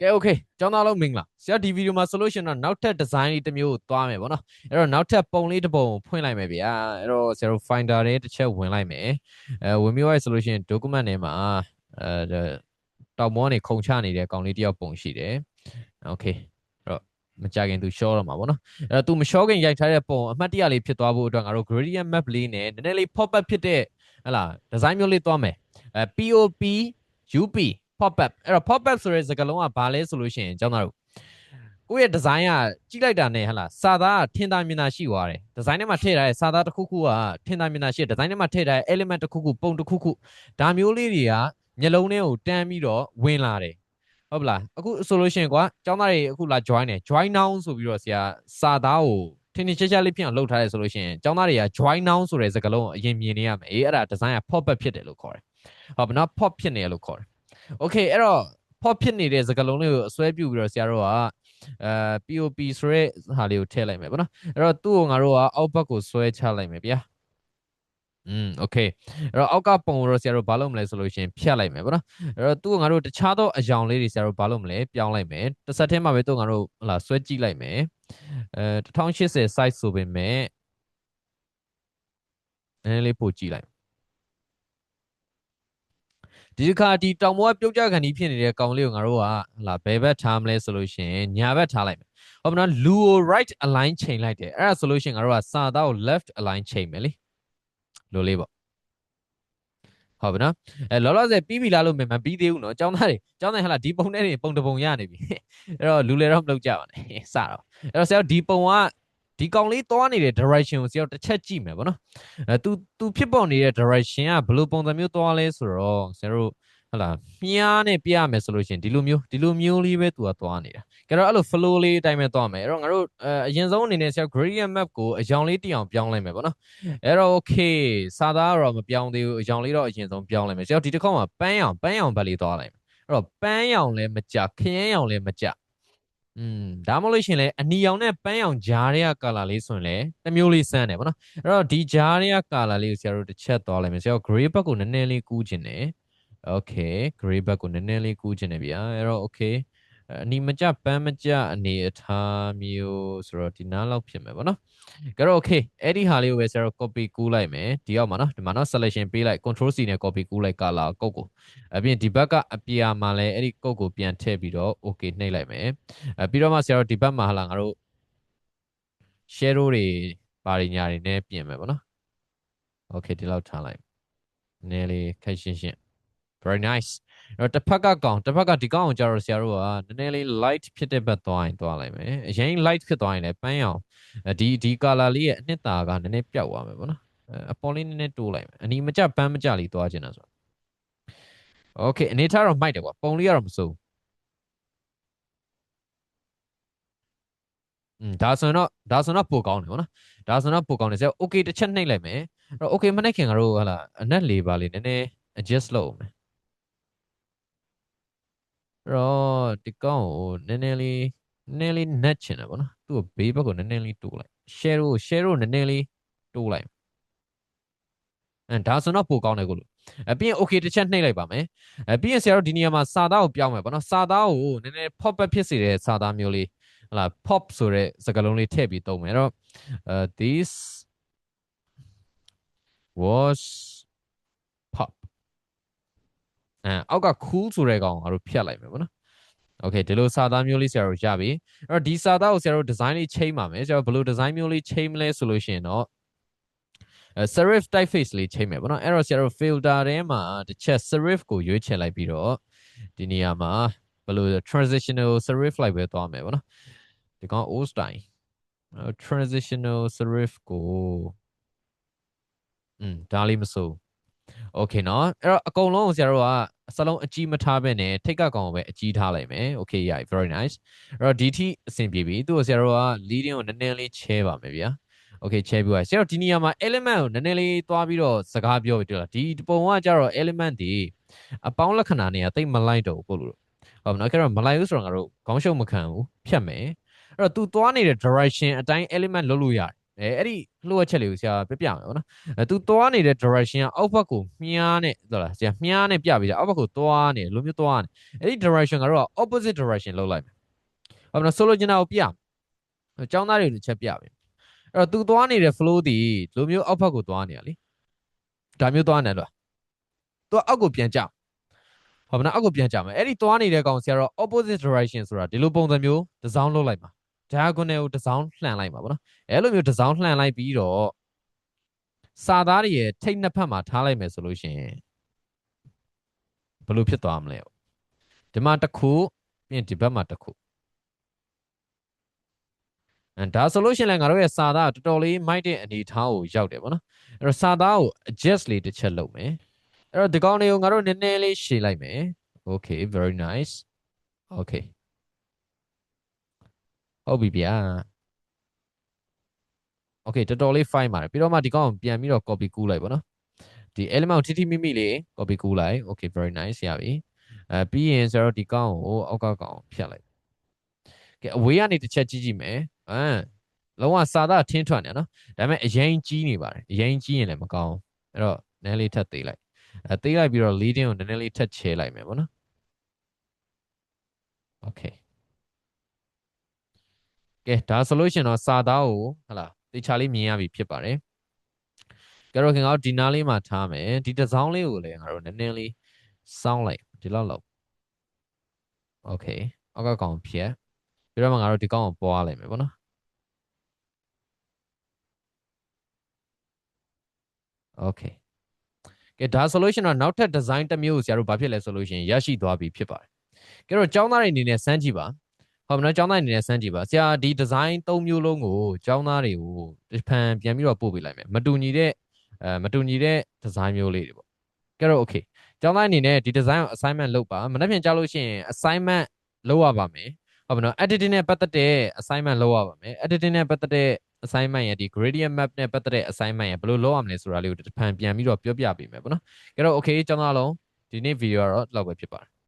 ကဲ okay ကျောင်းသားလုံးမင်္ဂလာဆရာဒီဗီဒီယိုမှာ solution တော့နောက်ထပ် design လေးတစ်မျိုးကိုသွားမယ်ပေါ့နော်အဲ့တော့နောက်ထပ်ပုံလေးတစ်ပုံဖွင့်လိုက်မယ်ဗျာအဲ့တော့ဆရာတို့ finder တွေတစ်ချက်ဝင်လိုက်မယ်ဝင်ပြီးသွား solution document ထဲမှာတောက်မောနေခုံချနေတဲ့ကောင်လေးတယောက်ပုံရှိတယ် okay အဲ့တော့မကြခင်သူ show တော့မှာပေါ့နော်အဲ့တော့သူမ show ခင်ရိုက်ထားတဲ့ပုံအမှတ်တရလေးဖြစ်သွားဖို့အတွက်ငါတို့ gradient map လေးနဲ့နည်းနည်းလေး pop up ဖြစ်တဲ့ဟလာ design မျိုးလေးသွားမယ်POP UP pop up အဲ့တော့ pop up ဆိုတဲ့စကားလုံးကဘာလဲဆိုလို့ရှိရင်ကျောင်းသားတို့ကိုယ့်ရဲ့ design ကကြည့်လိုက်တာနဲ့ဟလာစာသားကထင်သာမြင်သာရှိသွားတယ် design ထဲမှာထည့်ထားတဲ့စာသားတစ်ခုခုကထင်သာမြင်သာရှိတယ် design ထဲမှာထည့်ထားတဲ့ element တစ်ခုခုပုံတစ်ခုခုဒါမျိုးလေးတွေကမျက်လုံးထဲကိုတန်းပြီးတော့ဝင်လာတယ်ဟုတ်ပလားအခုဆိုလို့ရှိရင်ကွာကျောင်းသားတွေအခုလာ join တယ် join now ဆိုပြီးတော့ဆရာစာသားကိုထင်ထင်ရှားရှားလေးဖြစ်အောင်လုပ်ထားတယ်ဆိုလို့ရှိရင်ကျောင်းသားတွေက join now ဆိုတဲ့စကားလုံးကိုအရင်မြင်နေရမယ်အဲ့ဒါ design က pop up ဖြစ်တယ်လို့ခေါ်တယ်ဟုတ်ပါနော် pop ဖြစ်နေတယ်လို့ခေါ်တယ်Okay အဲ့တော့ pop ဖြစ်နေတဲ့စကားလုံးလေးကိုအစွဲပြုပြီးတော့ဆရာတို့ကPOP ဆိုတဲ့ဟာလေးကိုထည့်လိုက်မယ်ပေါ့နော်အဲ့တော့သူ့ကိုငါတို့ကအောက်ဘက်ကိုဆွဲချလိုက်မယ်ဗျာokay အဲ့တော့အောက်ကပုံကိုတော့ဆရာတို့ဘာလုပ်မလဲဆိုလို့ရှိရင်ဖြတ်လိုက်မယ်ပေါ့နော်အဲ့တော့သူ့ကိုငါတို့တခြားသောအယောင်လေးတွေဆရာတို့ဘာလုပ်မလဲပြောင်းလိုက်မယ်တစ်ဆက်တည်းမှာပဲသူ့ငါတို့ဟလာဆွဲကြည့်လိုက်မယ်1080 size ဆိုပေမဲ့နည်းနည်းလေးပို့ကြည့်လိုက်ဒီတစ်ခါဒီတောင်ပေါ်ကပြုတ်ကြခံဒီဖြစ်နေတဲ့ကောင်လေးကိုငါတို့ကဟလာဘယ်ဘက်ထားမလဲဆိုလို့ရှိရင်ညာဘက်ထားလိုက်မယ်ဟုတ်မလားလူကို right align ချိန်လိုက်တယ်အဲ့ဒါဆိုလို့ရှိရင်ငါတို့ကစာသားကို left align ချိန်မယ်လေလိုလေးပေါ့ဟုတ်ပြီနော်လောလောဆယ်ပြီးပြီလားလို့မပြီးသေးဘူးနော်ကျောင်းသားတွေဟလာဒီပုံနဲ့တွေပုံတစ်ပုံရနေပြီအဲ့တော့လူလေတော့မလုပ်ကြပါနဲ့စတော့အဲ့တော့ဆရာတို့ဒီပုံကဒီကောင်လေးသွားနေတဲ့ direction ကိုဆရာတို့တစ်ချက်ကြည့်မယ်ပေါ့နော်သူဖြစ်ပေါ်နေတဲ့ direction ကဘယ်လိုပုံစံမျိုးသွားလဲဆိုတော့ဆရာတို့ဟလာမြားနဲ့ပြရမယ်ဆိုလို့ရှိရင်ဒီလိုမျိုးလေးပဲသူကသွားနေတာကြတော့အဲ့လို flow လေးအတိုင်းပဲသွားမယ်အဲ့တော့ငါတို့အရင်ဆုံးအနေနဲ့ဆရာ gradient map ကိုအယောင်လေးတအောင်ပြောင်းလိုက်မယ်ပေါ့နော်အဲ့တော့ okay စာသားတော့မပြောင်းသေးဘူးအယောင်လေးတော့အရင်ဆုံးပြောင်းလိုက်မယ်ဆရာဒီတစ်ခေါက်မှာပန်းရောင်ဘက်လေးသွားလိုက်မယ်အဲ့တော့ပန်းရောင်လည်းမကြခရမ်းရောင်လည်းမကြဒါမှမဟုတ်လို့ရှင်လေအနီရောင်နဲ့ပန်းရောင်ဂျားတွေကကာလာလေးဆိုရင်လည်းတစ်မျိုးလေးစမ်းတယ်ပေါ့နော်အဲ့တော့ဒီဂျားတွေကကာလာလေးကိုဆရာတို့တစ်ချက်သွားလိုက်မယ်ဆရာတို့ gray ဘက်ကိုနည်းနည်းလေးကူးခြင်းတယ် okay gray ဘက်ကိုနည်းနည်းလေးကူးခြင်းတယ်ဗျာအဲ့တော့ okay အနီမကြပန်းမကြအနေအထားမျိုးဆိုတော့ဒီနားလောက်ဖြစ်မယ်ပေါ့နော်ကြတော့ okay အဲ့ဒီဟာလေးကိုပဲဆရာတို့ copy ကူးလိုက်မယ်ဒီရောက်မှာနော်ဒီမှာနော် selection ပေးလိုက် control C နဲ့ copy ကူးလိုက်ကာလာကုတ်ကိုအပြင်ဒီဘက်ကအပြာမှာလည်းအဲ့ဒီကုတ်ကိုပြန်ထည့်ပြီးတော့ okay နှိပ်လိုက်မယ်ပြီးတော့မှဆရာတို့ဒီဘက်မှာဟာလာငါတို့ shadow တွေပါရညာတွေနဲ့ပြင်မယ်ပေါ့နော် okay ဒီလောက်ထားလိုက်နည်းလေးခက်ရှင်း very nice အဲ့တော့တစ်ဖက်ကဒီကောင်ကိုကြာတော့ဆရာတို့ကနည်းနည်းလေး light ဖြစ်တဲ့ဘက်သွားလိုက်မယ်အရင် light ဖြစ်သွားရင်လည်းပန်းရောင်ဒီ color လေးရဲ့အနှစ်သာကနည်းနည်းပျောက်သွားမယ်ပေါ့နော်အပေါ်လေးနည်းနည်းတိုးလိုက်မယ်အနီမကြပန်းမကြလေးသွားခြင်းတာဆို okay အနေထားတော့မိုက်တယ်ကွာပုံလေးကတော့မစိုးဒါဆိုတော့ပိုကောင်းတယ်ပေါ့နော်ဒါဆိုတော့ပိုကောင်းတယ်ဆရာ okay တစ်ချက်နှိပ်လိုက်မယ်အဲ့တော့ okay မနှိပ်ခင်ကတော့ဟာလာအနက်လေးပါလေးနည်းနည်း adjust လုပ်မယ်တော့ဒီကောင်ကိုနည်းနည်းလေးနက်ချင်တယ်ပေါ့နော်သူ့ကိုဘေးဘက်ကိုနည်းနည်းလေးတိုးလိုက် share နည်းနည်းလေးတိုးလိုက်ဒါဆိုတော့ပိုကောင်းတယ်ကိုလို့ပြီးရင် okay တစ်ချက်နှိပ်လိုက်ပါမယ်ပြီးရင်ဆရာတို့ဒီနေရာမှာစာသားကိုပြောင်းမယ်ပေါ့နော်စာသားကိုနည်းနည်း pop up ဖြစ်စေတဲ့စာသားမျိုးလေးဟလာ pop ဆိုတဲ့စကားလုံးလေးထည့်ပြီးသုံးမယ်အဲ့တော့this was pop အောက်က cool ဆိုတဲ့ကောင်ကိုငါတို့ဖြတ်လိုက်မယ်ပေါ့နော်Okay ဒီလိုစာသားမျိုးလေးဆရာတို့ရပြီအဲ့တော့ဒီစာသားကိုဆရာတို့ design လေးချိန်ပါမယ်ဆရာတို့ဘယ်လို design မျိုးလေးချိန်မလဲဆိုလို့ရှိရင်တော့serif typeface လေးချိန်မယ်ပေါ့နော်အဲ့တော့ဆရာတို့ filter ထဲမှာတစ်ချက် serif ကိုရွေးချယ်လိုက်ပြီးတော့ဒီနေရာမှာဘယ်လို transitional serif လိုက်ပဲသွားမယ်ပေါ့နော်ဒီကောင် old style transitional serif ကိုဒါလေးမစိုးOkay เนาะအဲ့တော့အကုန်လုံးကိုဆရာတို့ကစလုံးအကြီးမထားပဲနဲ့ထိတ်ကကောင်ကိုပဲအကြီးထားလိုက်မယ် Okay yeah very nice အဲ့တော့ဒီထိအဆင်ပြေပြီသူ့ကိုဆရာတို့က leading ကိုနည်းနည်းလေးချဲပါမယ်ဗျာ Okay ချဲပြီးပါဆရာတို့ဒီနေရာမှာ element ကိုနည်းနည်းလေးသွားပြီးတော့စကားပြောပြီးတွေ့လားဒီပုံကကြတော့ element ဒီအပေါင်းလက္ခဏာတွေကတိတ်မလိုက်တော့ဘူးပို့လို့ဟုတ်မလားအဲ့တော့မလိုက်ဘူးဆိုတော့ငါတို့ခေါင်းရှုပ်မခံဘူးဖြတ်မယ်အဲ့တော့ तू သွားနေတဲ့ direction အတိုင်း element လုပ်လို့ရတယ် အဲ့ဒီလှုပ်ချက်လေးကိုဆရာပြပြမယ်ပေါ့နော်သူသွားနေတဲ့ direction ကအောက်ဘက်ကိုမြားနဲ့ဟုတ်လားဆရာမြားနဲ့ပြပေးကြအောက်ဘက်ကိုသွားနေလိုမျိုးသွားနေအဲ့ဒီ direction ကတော့ opposite direction လောက်လိုက်မယ်ဟုတ်မလားဆိုလိုချင်တာကိုပြအကြောင်းသားတွေတစ်ချက်ပြမယ်အဲ့တော့သူသွားနေတဲ့ flow ဒီလိုမျိုးအောက်ဘက်ကိုသွားနေရလေဒါမျိုးသွားနေလို့သူအောက်ကိုပြန်ကြဟုတ်မလားအောက်ကိုပြန်ကြမယ်အဲ့ဒီသွားနေတဲ့ကောင်ဆရာတော့ opposite direction ဆိုတာဒီလိုပုံစံမျိုးတစ်စောင်းလောက်လိုက်ပါdiagonal ကိုတစ်စောင်းလှန်လိုက်ပါဗောနော်အဲ့လိုမျိုးတစ်စောင်းလှန်လိုက်ပြီးတော့စာသားတွေရဲ့ထိတ်နှစ်ဖက်မှာထားလိုက်မယ်ဆိုလို့ရှိရင်ဘယ်လိုဖြစ်သွားမလဲဒီမှာတစ်ခုပြီးရင်ဒီဘက်မှာတစ်ခုဒါဆိုလို့ရှိရင်လည်းငါတို့ရဲ့စာသားတော်တော်လေးမိုက်တဲ့အနေအထားကိုရောက်တယ်ဗောနော်အဲ့တော့စာသားကို adjust လေးတစ်ချက်လုပ်မယ်အဲ့တော့ဒီကောင်လေးကိုငါတို့နည်းနည်းလေးရှည်လိုက်မယ် okay very nice okay ဟုတ်ပြီဗျာ okay တော်တော်လေး fine ပါတယ်ပြီးတော့မှဒီကောင်ကိုပြန်ပြီးတော့ copy ကူးလိုက်ဗောနော်ဒီ element ကိုထိထိမိမိလေး copy ကူးလိုက် okay very nice ရပြီပြီးရင်ဆိုတော့ဒီကောင်ကိုအောက်ကကောင်ဖြတ်လိုက်ကဲအဝေးကနေတစ်ချက်ကြည့်ကြည့်မယ်လုံးဝစာသားထင်းထွက်နေနော်ဒါပေမဲ့အရင်ကြီးနေပါတယ်အရင်ကြီးရင်လည်းမကောင်းအဲ့တော့နည်းလေးထပ်သေးလိုက်သေးလိုက်ပြီးတော့ leading ကိုနည်းနည်းလေးထပ်ချဲလိုက်မယ်ဗောနော် okay ကဲဒါဆိုလို့ရှိရင်တော့စာသားကိုဟလာတေချာလေးမြင်ရပြီဖြစ်ပါတယ်ကြတော့ခင်ဗျားဒီနားလေးမှာထားမယ်ဒီတစ်စောင်းလေးကိုလည်းငါတို့နည်းနည်းလေးစောင်းလိုက်ဒီလောက်လောက် okay အောက်ကကောင်ဖြတ်ပြီးတော့မှငါတို့ဒီကောင်ကိုပွားလိုက်မယ်ဗောနော် okay ကဲဒါဆိုလို့ရှိရင်တော့နောက်ထပ် design တစ်မျိုးကိုဆရာတို့ဘာဖြစ်လဲဆိုလို့ရှိရင်ရရှိသွားပြီဖြစ်ပါတယ်ကဲတော့ကျောင်းသားတွေအနေနဲ့စမ်းကြည့်ပါဟုတ်မလားကျောင်းသားအနေနဲ့စမ်းကြည့်ပါဆရာဒီ design 3မျိုးလုံးကိုကျောင်းသားတွေကိုတစ်ဖန်ပြန်ပြီးတော့ပို့ပေးလိုက်မယ်မတူညီတဲ့ design မျိုးလေးတွေပေါ့ကဲတော့ okay ကျောင်းသားအနေနဲ့ဒီ design ကို assignment လုပ်ပါမနေ့ပြန်ကြားလို့ရှိရင် assignment လုပ်ရပါမယ်ဟုတ်မလား editing နဲ့ပတ်သက်တဲ့ assignment လုပ်ရပါမယ် editing နဲ့ပတ်သက်တဲ့ assignment ရဲ့ဒီ gradient map နဲ့ပတ်သက်တဲ့ assignment ရဲ့ဘယ်လိုလုပ်ရမလဲဆိုတာလေးကိုတစ်ဖန်ပြန်ပြီးတော့ပြောပြပေးမယ်ပေါ့နော်ကဲတော့ okay ကျောင်းသားလုံးဒီနေ့ video ကတော့ဒီလောက်ပဲဖြစ်ပါတယ်